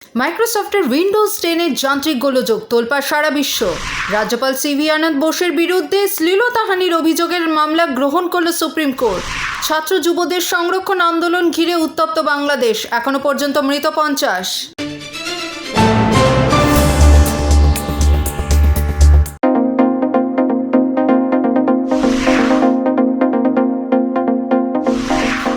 মাইক্রোসফটের উইন্ডোজ 10-এর যান্ত্রিক গোলযোগ তোলপাড় সারা বিশ্ব। রাজ্যপাল সিভি আনন্দ বোসের বিরুদ্ধে শ্লীলতাহানির অভিযোগের মামলা গ্রহণ করল সুপ্রিম কোর্ট। ছাত্র যুবদের সংরক্ষণ আন্দোলন ঘিরে উত্তপ্ত বাংলাদেশ, এখনো পর্যন্ত মৃত 50।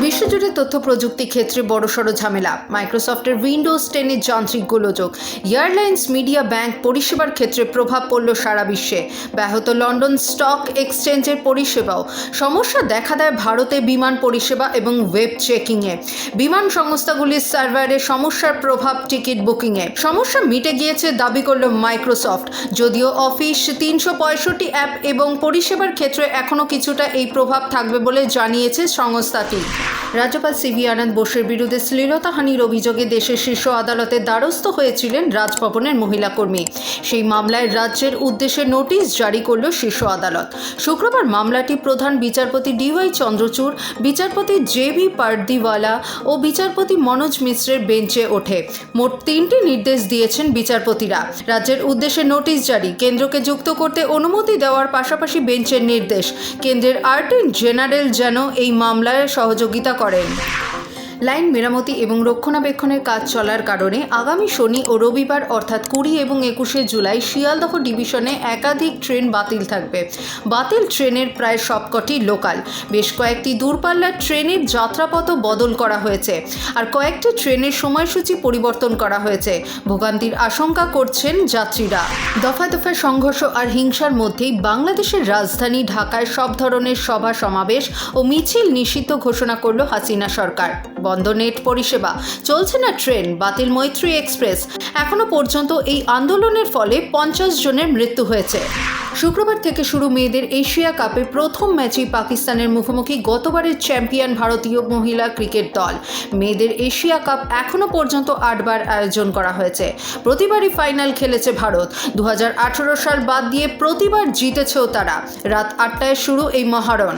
বিশ্বজুড়ে তথ্য প্রযুক্তি ক্ষেত্রে বড়সড় ঝামেলা। মাইক্রোসফটের উইন্ডোজ 10-এর যান্ত্রিক গোলযোগ, এয়ারলাইন্স, মিডিয়া, ব্যাংক পরিষেবার ক্ষেত্রে প্রভাব পড়ল সারা বিশ্বে। ব্যাহত লন্ডন স্টক এক্সচেঞ্জের পরিষেবাও। সমস্যা দেখা দেয় ভারতে বিমান পরিষেবা এবং ওয়েব চেকিংয়ে। বিমান সংস্থাগুলির সার্ভারে সমস্যার প্রভাব টিকিট বুকিংয়ে। সমস্যা মিটে গিয়েছে দাবি করল মাইক্রোসফট, যদিও অফিস 365 অ্যাপ এবং পরিষেবার ক্ষেত্রে এখনও কিছুটা এই প্রভাব থাকবে বলে জানিয়েছে সংস্থাটি। রাজ্যপাল সিভি আনন্দ বোসের বিরুদ্ধে শ্লীলতাহানির অভিযোগে দেশের শীর্ষ আদালতের দ্বারস্থ হয়েছিলেন রাজভবনের মহিলা কর্মী। সেই মামলায় রাজ্যের উদ্দেশ্যে নোটিশ জারি করল শীর্ষ আদালত। শুক্রবার মামলাটি প্রধান বিচারপতি DY চন্দ্রচূড়, বিচারপতি JB পারদিওয়ালা ও বিচারপতি মনোজ মিশ্রের বেঞ্চে ওঠে। মোট 3টি নির্দেশ দিয়েছেন বিচারপতিরা। রাজ্যের উদ্দেশ্যে নোটিশ জারি, কেন্দ্রকে যুক্ত করতে অনুমতি দেওয়ার পাশাপাশি বেঞ্চের নির্দেশ, কেন্দ্রের অ্যাটর্নি জেনারেল যেন এই মামলায় সহযোগিতা করেন। লাইন মেরামতি এবং রক্ষণাবেক্ষণের কাজ চলার কারণে আগামী শনি ও রবিবার অর্থাৎ 20 এবং 21শে জুলাই শিয়ালদহ ডিভিশনে একাধিক ট্রেন বাতিল থাকবে। বাতিল ট্রেনের প্রায় সবকটি লোকাল। বেশ কয়েকটি দূরপাল্লার ট্রেনের যাত্রাপথও বদল করা হয়েছে, আর কয়েকটি ট্রেনের সময়সূচি পরিবর্তন করা হয়েছে। ভোগান্তির আশঙ্কা করছেন যাত্রীরা। দফায় দফায় সংঘর্ষ আর হিংসার মধ্যেই বাংলাদেশের রাজধানী ঢাকায় সব ধরনের সভা সমাবেশ ও মিছিল নিষিদ্ধ ঘোষণা করল হাসিনা সরকার। বন্ধ নেট পরিষেবা, চলছে না ট্রেন, বাতিল মৈত্রী এক্সপ্রেস। এখনো পর্যন্ত এই আন্দোলনের ফলে 50 জনের মৃত্যু হয়েছে। শুক্রবার থেকে শুরু মেয়েদের এশিয়া কাপে প্রথম ম্যাচেই পাকিস্তানের মুখোমুখি গতবারের চ্যাম্পিয়ন ভারতীয় মহিলা ক্রিকেট দল। মেয়েদের এশিয়া কাপ এখনো পর্যন্ত 8 বার আয়োজন করা হয়েছে। প্রতিবারই ফাইনাল খেলেছে ভারত। 2018 সাল বাদ দিয়ে প্রতিবার জিতেছেও তারা। রাত 8টায় শুরু এই মহারণ।